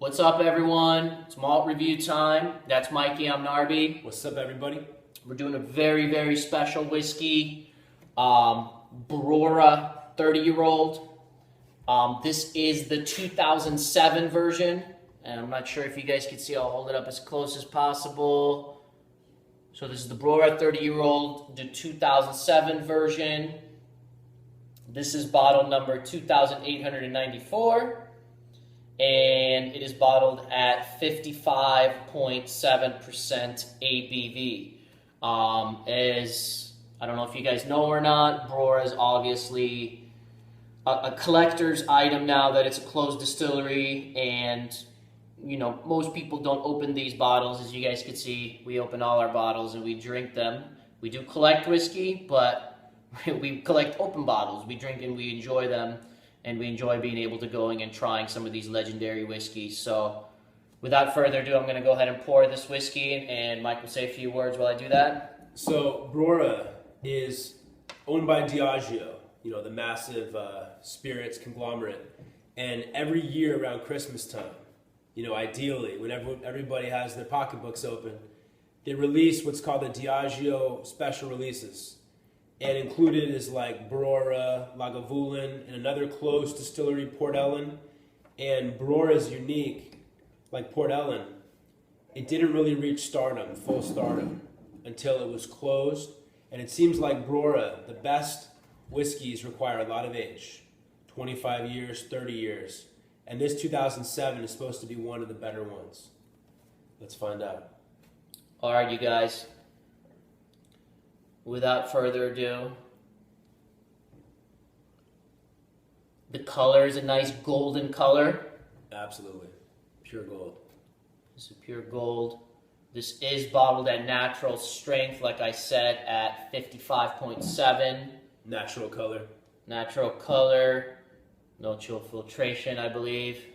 What's up, everyone? It's Malt review time. That's Mikey, I'm Narby. What's up, everybody? We're doing a very, very special whiskey, Brora 30-year-old. This is the 2007 version, and I'm not sure if you guys can see. I'll hold it up as close as possible. So this is the Brora 30-year-old, the 2007 version. This is bottle number 2894. And it is bottled at 55.7% ABV. As I don't know if you guys know or not, Brora is obviously a collector's item now that it's a closed distillery, and you know most people don't open these bottles. As you guys can see, we open all our bottles and we drink them. We do collect whiskey, but we collect open bottles. We drink and we enjoy them. And we enjoy being able to going and trying some of these legendary whiskeys. So without further ado, I'm going to go ahead and pour this whiskey, and Mike will say a few words while I do that. So Brora is owned by Diageo, you know, the massive spirits conglomerate. And every year around Christmas time, you know, ideally, when everybody has their pocketbooks open, they release what's called the Diageo special releases. And included is like Brora, Lagavulin, and another closed distillery, Port Ellen. And Brora is unique, like Port Ellen. It didn't really reach stardom, full stardom, until it was closed. And it seems like Brora, the best whiskeys require a lot of age, 25 years, 30 years. And this 2007 is supposed to be one of the better ones. Let's find out. All right, you guys. Without further ado, the color is a nice golden color. Absolutely. Pure gold. This is pure gold. This is bottled at natural strength, like I said, at 55.7. Natural color. Natural color. No chill filtration, I believe.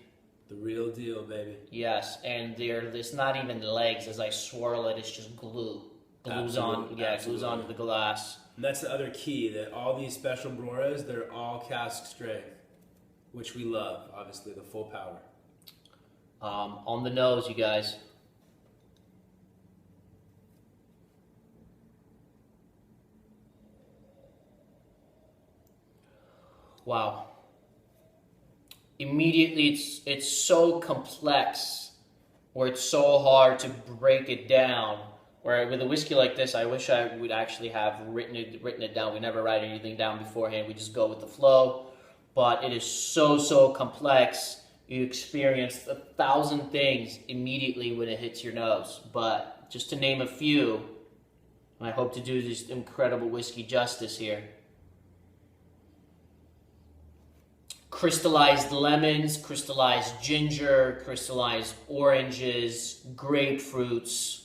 The real deal, baby. Yes, and there's not even legs. As I swirl it, it's just glue. Glues on, glues onto the glass. And that's the other key, that all these special Broras, they're all cask strength, which we love, obviously, the full power. On the nose, you guys. Wow. Immediately, it's so complex, where it's so hard to break it down. Where with a whiskey like this, I wish I would actually have written it down. We never write anything down beforehand. We just go with the flow. But it is so complex. You experience 1,000 things immediately when it hits your nose. But just to name a few, I hope to do this incredible whiskey justice here. Crystallized lemons, crystallized ginger, crystallized oranges, grapefruits.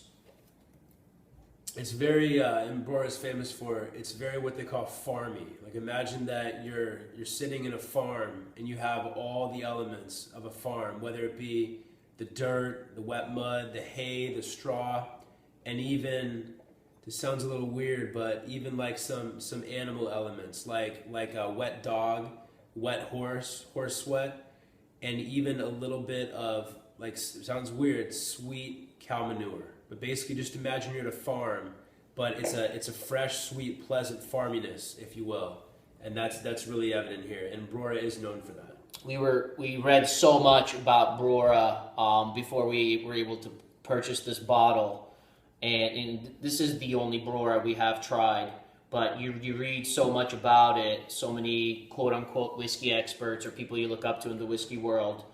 It's very, and Brora is famous for, it's very what they call farmy. Like imagine that you're sitting in a farm and you have all the elements of a farm, whether it be the dirt, the wet mud, the hay, the straw, and even, this sounds a little weird, but even like some animal elements, like a wet dog, wet horse sweat, and even a little bit of, like, sounds weird, sweet cow manure. But basically, just imagine you're at a farm, but it's a fresh, sweet, pleasant farminess, if you will, and that's really evident here. And Brora is known for that. We read so much about Brora before we were able to purchase this bottle, and this is the only Brora we have tried. But you read so much about it, so many quote unquote whiskey experts or people you look up to in the whiskey world,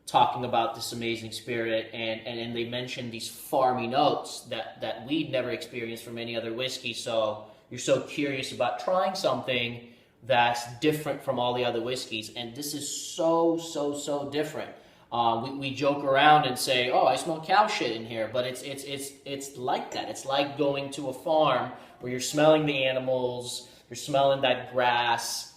talking about this amazing spirit, and they mentioned these farmy notes that we'd never experienced from any other whiskey. So you're so curious about trying something that's different from all the other whiskeys, and this is so different. We joke around and say, "Oh, I smell cow shit in here," but it's like that. It's like going to a farm where you're smelling the animals, you're smelling that grass,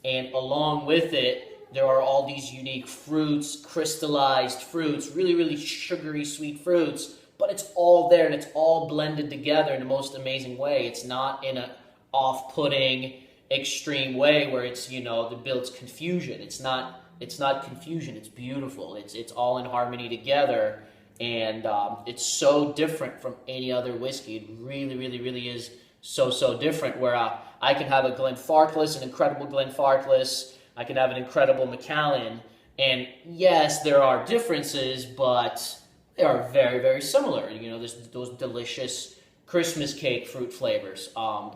and along with it, there are all these unique fruits, crystallized fruits, really sugary, sweet fruits, but it's all there and it's all blended together in the most amazing way. It's not in a off-putting, extreme way where it's, that builds confusion. It's not it's not confusion. It's beautiful. It's all in harmony together, and it's so different from any other whiskey. It really, really, really is so different. Where I can have a Glenfarclas, an incredible Glenfarclas. I can have an incredible Macallan, and yes, there are differences, but they are very, very similar. You know, there's those delicious Christmas cake fruit flavors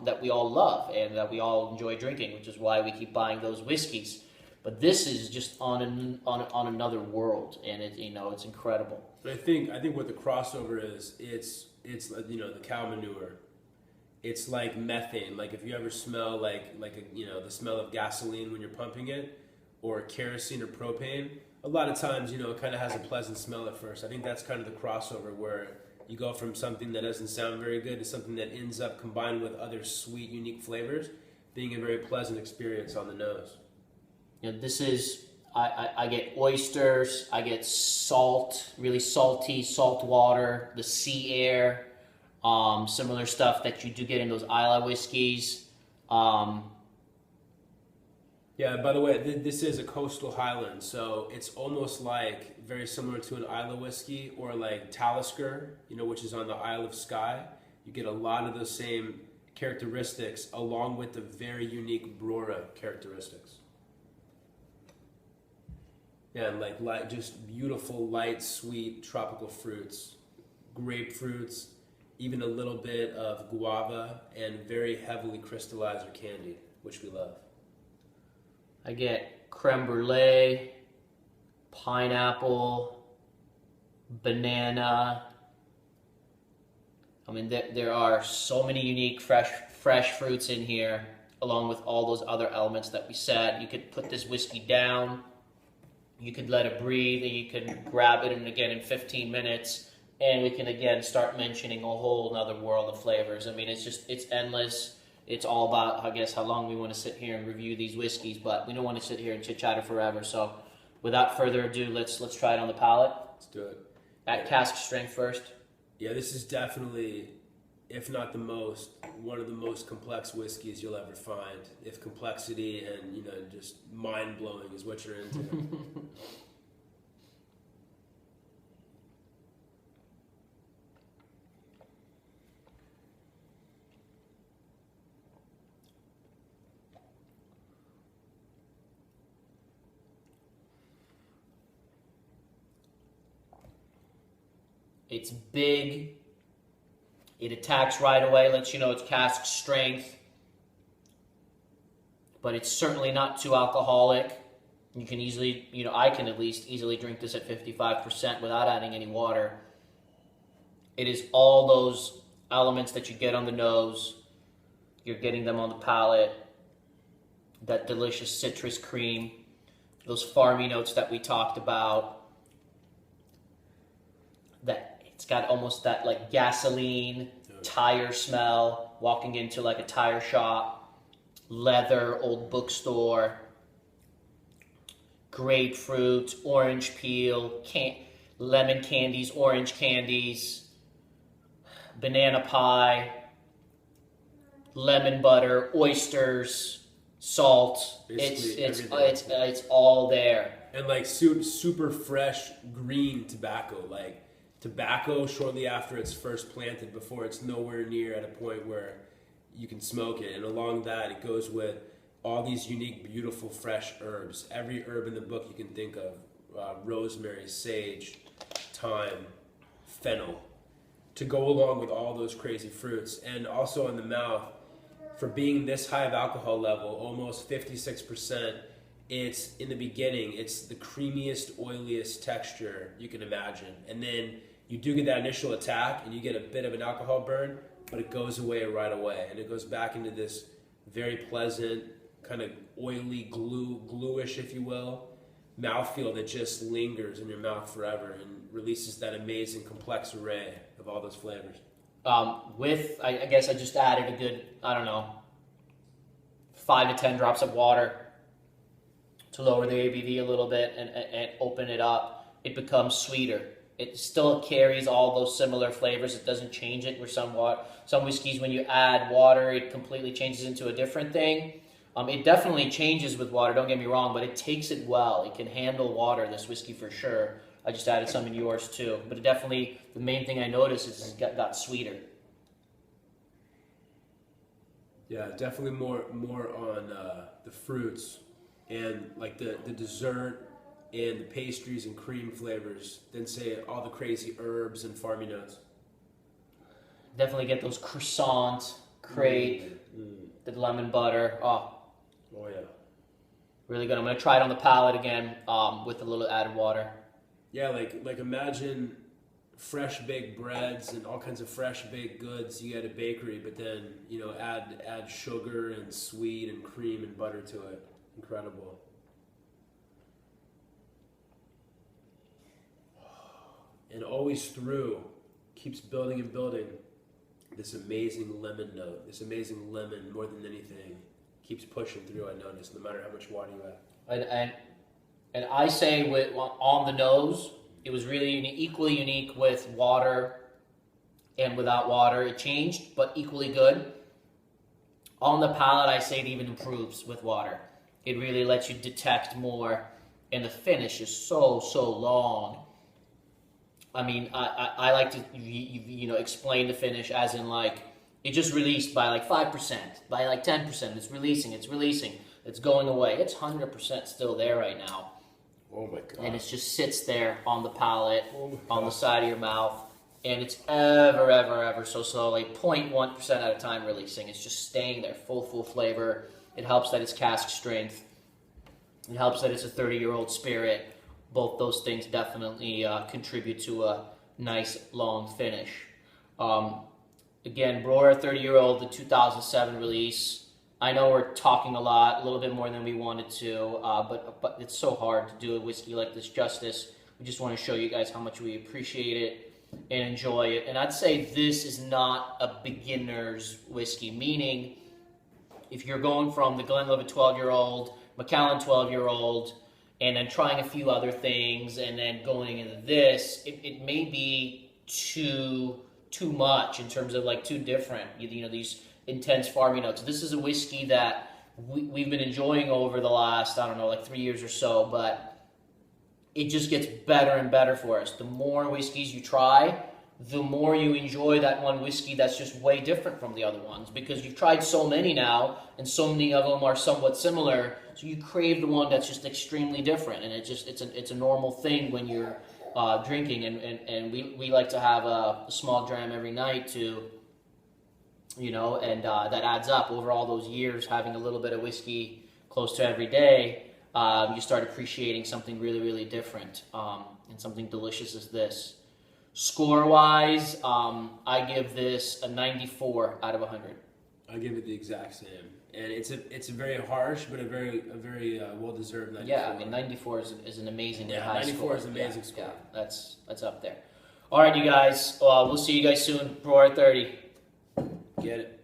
that we all love and that we all enjoy drinking, which is why we keep buying those whiskeys. But this is just on another world, and it's incredible. But I think what the crossover is, it's the cow manure. It's like methane. Like if you ever smell the smell of gasoline when you're pumping it, or kerosene or propane, a lot of times it kind of has a pleasant smell at first. I think that's kind of the crossover where you go from something that doesn't sound very good to something that ends up combined with other sweet, unique flavors, being a very pleasant experience on the nose. This is, I get oysters, I get salt, really salty salt water, the sea air, similar stuff that you do get in those Islay whiskeys. Yeah, by the way, this is a coastal highland, so it's almost like very similar to an Islay whiskey or like Talisker, which is on the Isle of Skye. You get a lot of those same characteristics along with the very unique Brora characteristics. Yeah, and like just beautiful, light, sweet, tropical fruits, grapefruits, even a little bit of guava, and very heavily crystallized or candied, which we love. I get creme brulee, pineapple, banana. I mean, there are so many unique fresh fruits in here, along with all those other elements that we said. You could put this whiskey down, you could let it breathe, and you can grab it, and again in 15 minutes, and we can again start mentioning a whole other world of flavors. I mean, it's endless. It's all about, I guess, how long we want to sit here and review these whiskeys, but we don't want to sit here and chit-chatter forever. So without further ado, let's try it on the palate. Let's do it. At cask strength first. Yeah, this is definitely, if not the most, one of the most complex whiskeys you'll ever find. If complexity and, just mind-blowing is what you're into. It's big. It attacks right away, lets you know it's cask strength. But it's certainly not too alcoholic. You can easily, I can at least easily drink this at 55% without adding any water. It is all those elements that you get on the nose. You're getting them on the palate. That delicious citrus cream. Those farmy notes that we talked about. It's got almost that like gasoline, tire smell, walking into like a tire shop, leather, old bookstore, grapefruit, orange peel, lemon candies, orange candies, banana pie, lemon butter, oysters, salt. It's all there. And like super fresh green tobacco, like tobacco shortly after it's first planted, before it's nowhere near at a point where you can smoke it. And along that, it goes with all these unique, beautiful, fresh herbs. Every herb in the book you can think of, rosemary, sage, thyme, fennel, to go along with all those crazy fruits. And also in the mouth, for being this high of alcohol level, almost 56%, it's in the beginning, it's the creamiest, oiliest texture you can imagine. And then you do get that initial attack and you get a bit of an alcohol burn, but it goes away right away. And it goes back into this very pleasant, kind of oily, gluish, if you will, mouthfeel that just lingers in your mouth forever and releases that amazing, complex array of all those flavors. I guess I just added a good, 5 to 10 drops of water to lower the ABV a little bit and open it up. It becomes sweeter. It still carries all those similar flavors. It doesn't change it. Where some whiskeys, when you add water, it completely changes into a different thing. It definitely changes with water, don't get me wrong, but it takes it well. It can handle water, this whiskey, for sure. I just added some in yours too. But it definitely, the main thing I noticed is it got sweeter. Yeah, definitely more on the fruits and like the dessert and the pastries and cream flavors than say all the crazy herbs and farmy notes. Definitely get those croissant, crepe, the lemon butter. Oh yeah. Really good. I'm going to try it on the palate again with a little added water. Yeah, like imagine fresh baked breads and all kinds of fresh baked goods you get at a bakery, but then, you know, add sugar and sweet and cream and butter to it. Incredible. And always through keeps building and building this amazing lemon note, this amazing lemon more than anything keeps pushing through. I noticed, no matter how much water you add. And I say with on the nose, it was really equally unique with water and without water. It changed, but equally good. On the palate, I say it even improves with water. It really lets you detect more, and the finish is so long. I mean, I like to explain the finish as in like it just released by like 5%, by like 10%. It's releasing, it's going away. It's 100% still there right now. Oh my God. And it just sits there on the palate, on the side of your mouth, and it's ever so slowly, 0.1% at a time releasing. It's just staying there, full flavor. It helps that it's cask strength. It helps that it's a 30-year-old spirit. Both those things definitely contribute to a nice long finish. Again, Brora 30-year-old, the 2007 release. I know we're talking a little bit more than we wanted to, but it's so hard to do a whiskey like this justice. We just want to show you guys how much we appreciate it and enjoy it. And I'd say this is not a beginner's whiskey, meaning if you're going from the Glenlivet 12-year-old, Macallan 12-year-old, and then trying a few other things, and then going into this, it may be too much in terms of like too different. You know, these intense farming notes. This is a whiskey that we've been enjoying over the last, I don't know, like 3 years or so, but it just gets better and better for us. The more whiskeys you try, the more you enjoy that one whiskey that's just way different from the other ones, because you've tried so many now, and so many of them are somewhat similar, so you crave the one that's just extremely different, and it's a normal thing when you're drinking, and we like to have a small dram every night to, you know, and that adds up over all those years, having a little bit of whiskey close to every day. You start appreciating something really different, and something delicious as this. Score-wise, I give this a 94 out of 100. I give it the exact same, and it's a very harsh, but a very well-deserved 94. Yeah, I mean 94 is an amazingly high 94 score. is an amazing score. Yeah, that's up there. All right, you guys. We'll see you guys soon. Brora 30. Get it.